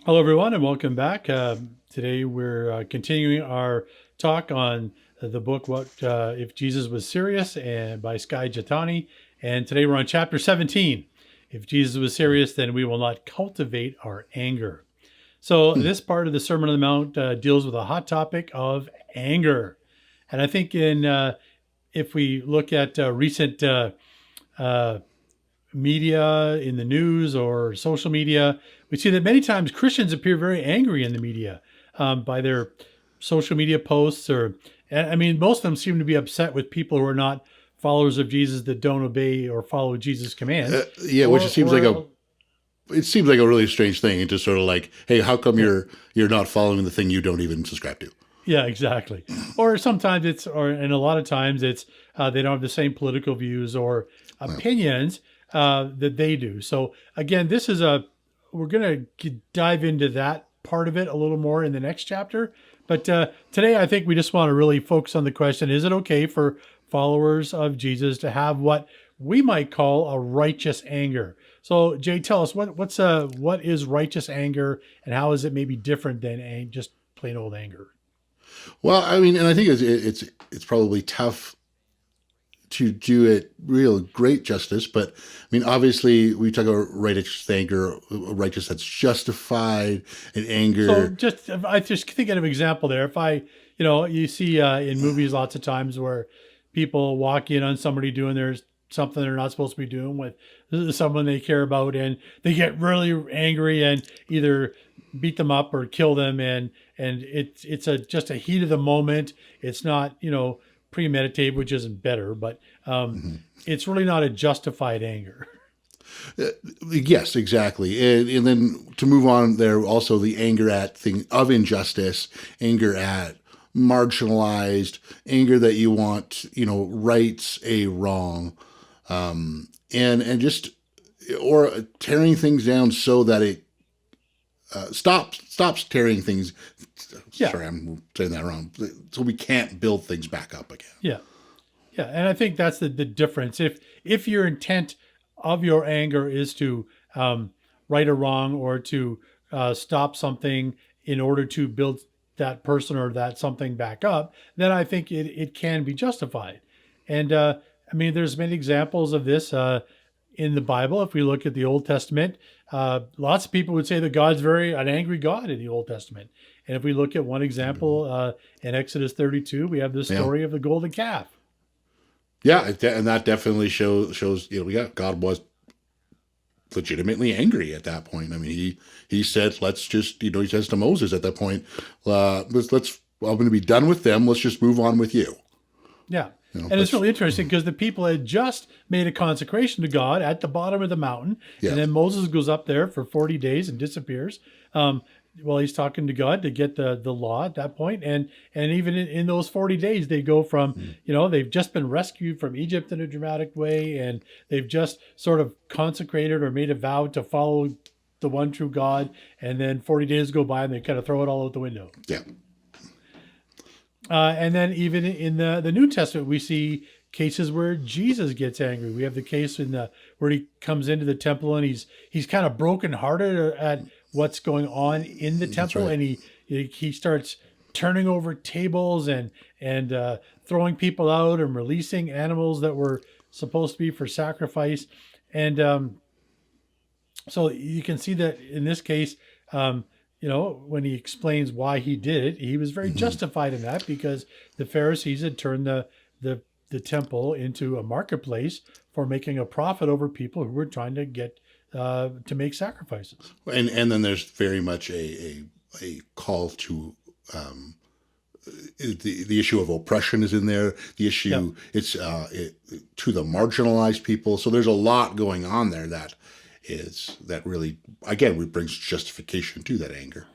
Hello, everyone, and welcome back. Today, we're continuing our talk on the book "What If Jesus Was Serious" and by Skye Jethani. And today, we're on chapter 17. If Jesus was serious, then we will not cultivate our anger. So, Hmm. this part of the Sermon on the Mount deals with a hot topic of anger. And I think in if we look at recent uh, media, in the news or social media, we see that many times Christians appear very angry in the media by their social media posts, or I mean, most of them seem to be upset with people who are not followers of Jesus that don't obey or follow Jesus' commands, Yeah, which or it seems like a or it seems like a really strange thing. It's just sort of like, hey, how come yeah, you're not following the thing you don't even subscribe to? yeah, exactly. Or sometimes it's, or and a lot of times it's they don't have the same political views or Well, opinions that they do. So again, this is a we're gonna dive into that part of it a little more in the next chapter. But today, I think we just want to really focus on the question: is it okay for followers of Jesus to have what we might call a righteous anger? So, Jay, tell us what is righteous anger, and how is it maybe different than just plain old anger? well, I mean, and I think it's probably tough to do it real great justice, but I mean, obviously, we talk about righteous anger, righteous that's justified, and So anger. just if I just thinking of an example there. If I, you see in movies lots of times where people walk in on somebody doing their something they're not supposed to be doing with someone they care about, and they get really angry and either beat them up or kill them, and it's a just a heat of the moment. It's not premeditated, which isn't better, but Mhm. it's really not a justified anger. Yes, exactly. And then to move on there, also the anger at thing of injustice, anger at marginalized, anger that you want, rights a wrong, and just or tearing things down so that it stops tearing things. Yeah, Sorry, I'm saying that wrong. So we can't build things back up again. yeah. Yeah, and I think that's the difference. If your intent of your anger is to right a wrong or to stop something in order to build that person or that something back up, then I think it can be justified. And I mean, there's many examples of this in the Bible. If we look at the Old Testament, lots of people would say that God's very an angry God in the Old Testament. And if we look at one example in Exodus 32, we have the Yeah. story of the golden calf. Yeah, and that definitely shows we got God was legitimately angry at that point. I mean, he said, "Let's just," he says to Moses at that point, let's I'm going to be done with them. Let's just move on with you." Yeah. You know, And it's let's really interesting because the people had just made a consecration to God at the bottom of the mountain. And yeah, then Moses goes up there for 40 days and disappears. Well, he's talking to God to get the law at that point. And even in those 40 days, they go from, they've just been rescued from Egypt in a dramatic way. And they've just sort of consecrated or made a vow to follow the one true God. And then 40 days go by and they kind of throw it all out the window. yeah, And then even in the New Testament, we see cases where Jesus gets angry. We have the case in the where he comes into the temple and he's kind of brokenhearted at what's going on in the that's temple, right. and he starts turning over tables and throwing people out and releasing animals that were supposed to be for sacrifice. And so you can see that in this case, when he explains why he did it, he was very Hmm. justified in that because the Pharisees had turned the the temple into a marketplace for making a profit over people who were trying to get to make sacrifices. And then there's very much a call to the issue of oppression is in there. The Yeah, issue to the marginalized people. So there's a lot going on there that really again brings justification to that anger.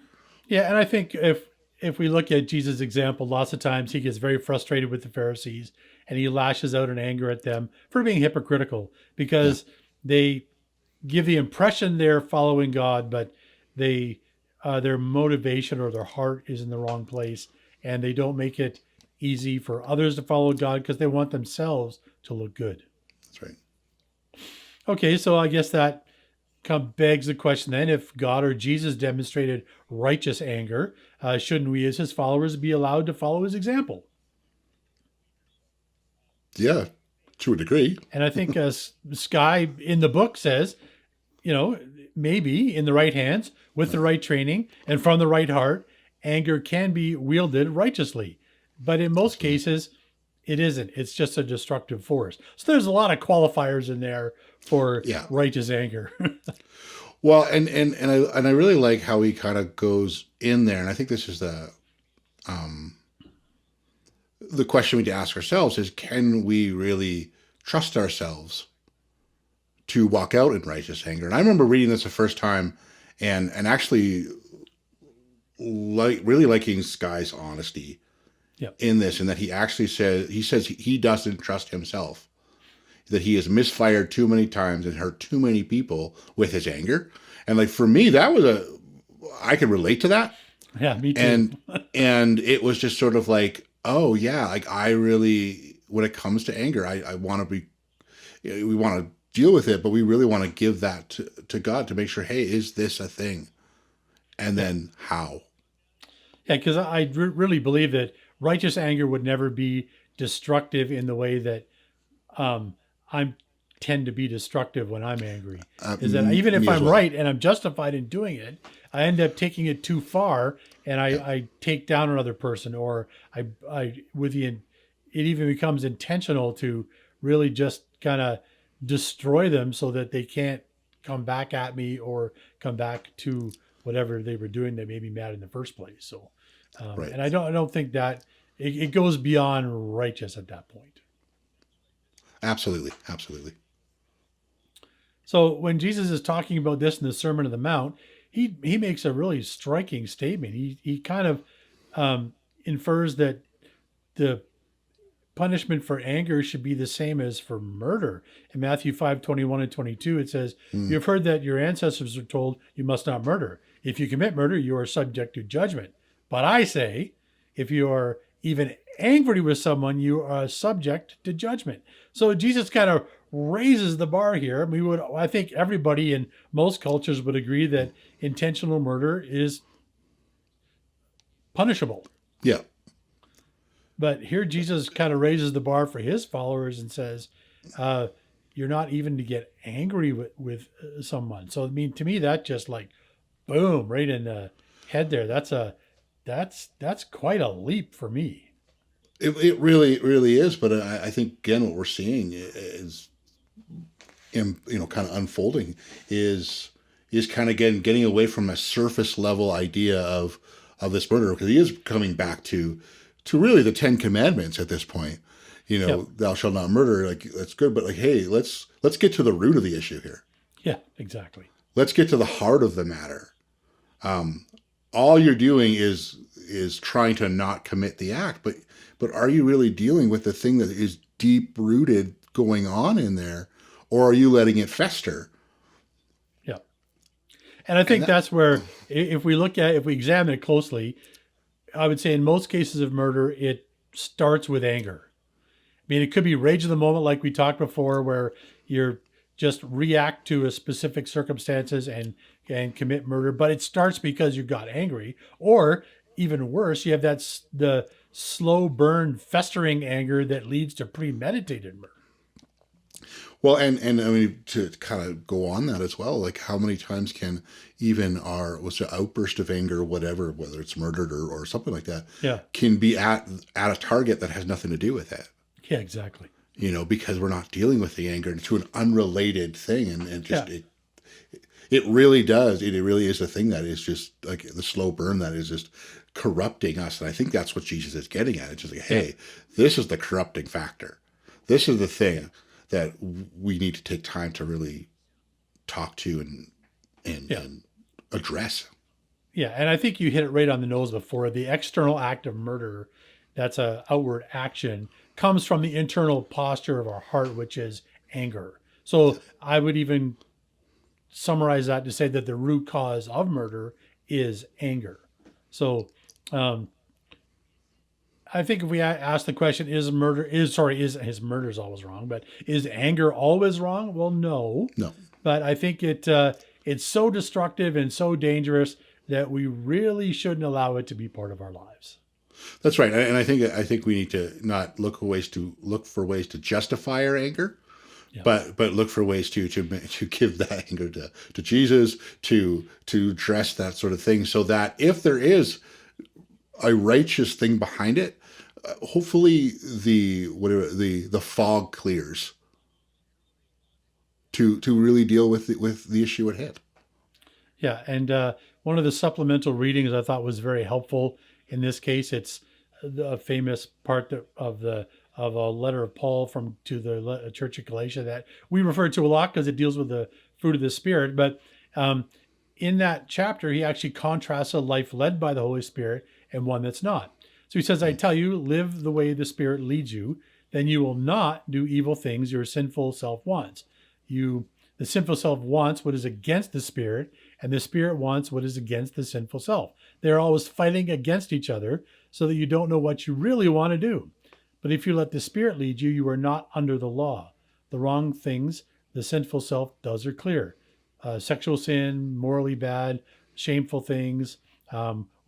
yeah, and I think if we look at Jesus' example, lots of times he gets very frustrated with the Pharisees and he lashes out in anger at them for being hypocritical Yeah, because they give the impression they're following God, but they their motivation or their heart is in the wrong place, and they don't make it easy for others to follow God because they want themselves to look good. that's right. Okay, so I guess that begs the question then, if God or Jesus demonstrated righteous anger, shouldn't we as his followers be allowed to follow his example? Yeah, to a degree. And I think Skye in the book says, you know, maybe in the right hands, with the right training, and from the right heart, anger can be wielded righteously. But in most Absolutely. cases, it isn't. It's just a destructive force. So there's a lot of qualifiers in there for Yeah. righteous anger. Well, and I really like how he kind of goes in there, and I think this is the question we need to ask ourselves is, can we really trust ourselves to walk out in righteous anger? And I remember reading this the first time, and actually really liking Skye's honesty Yeah. in this, and that he says he doesn't trust himself, that he has misfired too many times and hurt too many people with his anger. And like for me, that was I could relate to that. Yeah, me too. And and it was just sort of like, oh yeah, like I really, when it comes to anger, I want to be, we want to deal with it, but we really want to give that to God to make sure, hey, is this a thing? And Yeah. then how? Yeah, because really believe that righteous anger would never be destructive in the way that um, I tend to be destructive when I'm angry. Is that even if Me as I'm well. right and I'm justified in doing it, I end up taking it too far, and Yeah, I take down another person, or I with the it even becomes intentional to really just kind of destroy them so that they can't come back at me or come back to whatever they were doing that made me mad in the first place. So, right. and I don't think that it goes beyond righteous at that point. Absolutely, absolutely. So when Jesus is talking about this in the Sermon on the Mount, he makes a really striking statement. He kind of infers that the punishment for anger should be the same as for murder. In Matthew 5:21 and 22, it says, Mm, "You've heard that your ancestors were told you must not murder. If you commit murder, you are subject to judgment. But I say, if you are even angry with someone, you are subject to judgment." So Jesus kind of raises the bar here. I think everybody in most cultures would agree that intentional murder is punishable. yeah, But here Jesus kind of raises the bar for his followers and says, uh, you're not even to get angry with someone. So I mean, to me, that just like boom, right in the head there. That's quite a leap for me. it really is. But I think again, what we're seeing is, kind of unfolding is kind of getting away from a surface level idea of this murder, because he is coming back to really the Ten Commandments at this point. Yep. Thou shalt not murder. Like that's good, but like, hey, let's get to the root of the issue here. Yeah, exactly. Let's get to the heart of the matter. All you're doing is trying to not commit the act, but are you really dealing with the thing that is deep rooted going on in there, or are you letting it fester? Yeah. And I And think that, that's where, if we examine it closely, I would say in most cases of murder, it starts with anger. I mean, it could be rage of the moment, like we talked before, where you're just react to a specific circumstances and commit murder, but it starts because you got angry, or even worse, you have the slow burn, festering anger that leads to premeditated murder. well, and I mean, to kind of go on that as well, like how many times can even our what's an outburst of anger, whatever, whether it's murdered or something like that, Yeah, can be at a target that has nothing to do with it. yeah, exactly. Because we're not dealing with the anger to an unrelated thing, and Yeah, just it really does. It really is a thing that is just like the slow burn that is just corrupting us. And I think that's what Jesus is getting at. It's just like, yeah, hey, this is the corrupting factor. This is the thing that we need to take time to really talk to yeah. and address. Yeah, and I think you hit it right on the nose before. The external act of murder, that's a outward action, comes from the internal posture of our heart, which is anger. So I would even summarize that to say that the root cause of murder is anger. So um, I think if we ask the question, is his murder's always wrong, but is anger always wrong? Well, no, No, but I think it's so destructive and so dangerous that we really shouldn't allow it to be part of our lives. That's right, and I think we need to not look for ways to justify our anger, Yeah. but look for ways to give that anger to Jesus, to address that sort of thing, so that if there is a righteous thing behind it, hopefully the fog clears to really deal with the issue at hand. Yeah, and one of the supplemental readings I thought was very helpful in this case. It's a famous part of a letter of Paul from to the Church of Galatia that we refer to a lot because it deals with the fruit of the Spirit. But um, in that chapter, he actually contrasts a life led by the Holy Spirit and one that's not. So he says, "I tell you, live the way the Spirit leads you, then you will not do evil things your sinful self wants. You The sinful self wants what is against the Spirit, and the Spirit wants what is against the sinful self. They're always fighting against each other so that you don't know what you really want to do. But if you let the Spirit lead you, you are not under the law. The wrong things the sinful self does are clear: sexual sin, morally bad, shameful things,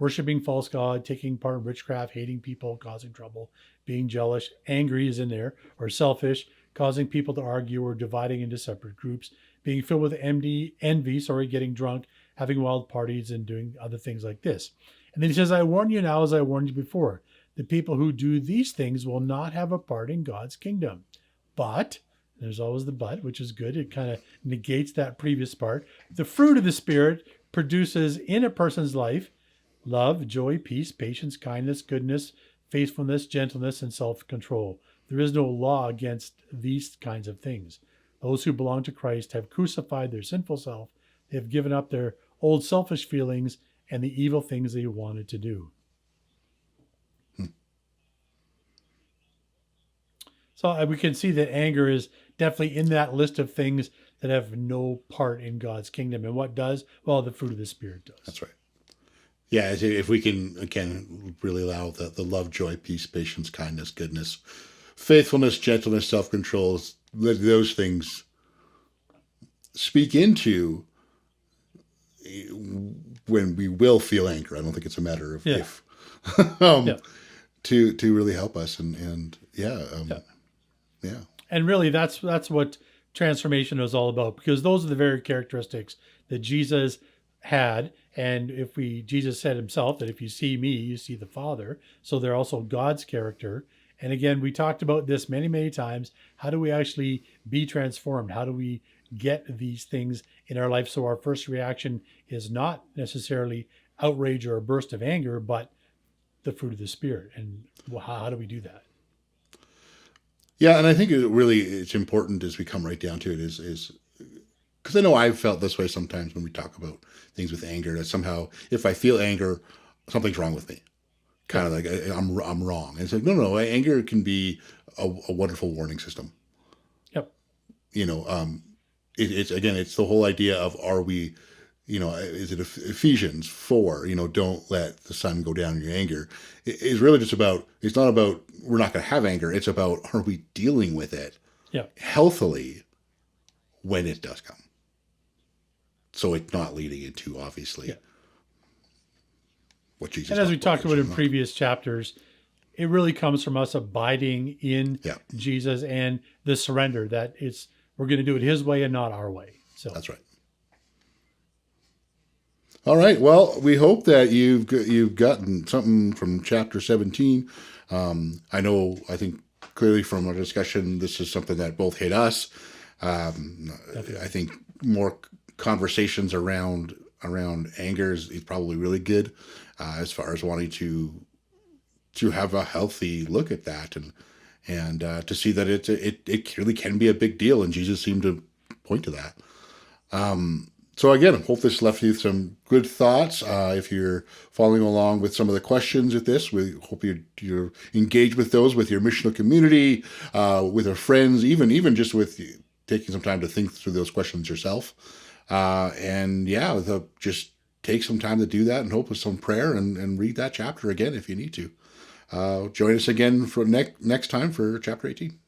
worshiping false god, taking part in witchcraft, hating people, causing trouble, being jealous, angry is in there, or selfish, causing people to argue or dividing into separate groups, being filled with envy, getting drunk, having wild parties, and doing other things like this." And then he says, "I warn you now, as I warned you before, the people who do these things will not have a part in God's kingdom. But," there's always the but, which is good. It kind of negates that previous part. "The fruit of the Spirit produces in a person's life love, joy, peace, patience, kindness, goodness, faithfulness, gentleness, and self-control. There is no law against these kinds of things. Those who belong to Christ have crucified their sinful self. They have given up their old selfish feelings and the evil things they wanted to do." So we can see that anger is definitely in that list of things that have no part in God's kingdom. And what does? Well, the fruit of the Spirit does. That's right. Yeah, if we can, again, really allow the love, joy, peace, patience, kindness, goodness, faithfulness, gentleness, self-control, let those things speak into when we will feel anger. I don't think it's a matter of if. Yeah. To really help us. Yeah. Yeah. And really, that's what transformation is all about, because those are the very characteristics that Jesus had. And Jesus said himself that if you see me, you see the Father. So they're also God's character. And again, we talked about this many, many times. How do we actually be transformed? How do we get these things in our life so our first reaction is not necessarily outrage or a burst of anger, but the fruit of the Spirit? And how do we do that? Yeah, and I think it's important as we come right down to it is because I know I've felt this way sometimes when we talk about things with anger, that somehow if I feel anger, something's wrong with me. Kind of like I'm wrong. And it's like, no, anger can be a wonderful warning system. Yep. It's the whole idea of, are we, is it Ephesians 4, don't let the sun go down in your anger. It's really just about, it's not about we're not going to have anger. It's about, are we dealing with it healthily when it does come? So it's not leading into, obviously, what Jesus. And as we talked about in previous chapters, it really comes from us abiding in Jesus and the surrender that we're going to do it his way and not our way. So that's right. All right. Well, we hope that you've gotten something from chapter 17. I think clearly from our discussion, this is something that both hit us. I think more conversations around anger is probably really good, as far as wanting to have a healthy look at that and to see that it clearly can be a big deal, and Jesus seemed to point to that. So again, I hope this left you some good thoughts. If you're following along with some of the questions with this, we hope you're engaged with those with your missional community, with our friends, even just with taking some time to think through those questions yourself. Just take some time to do that, and hope with some prayer and read that chapter again if you need to. Join us again for next time for chapter 18.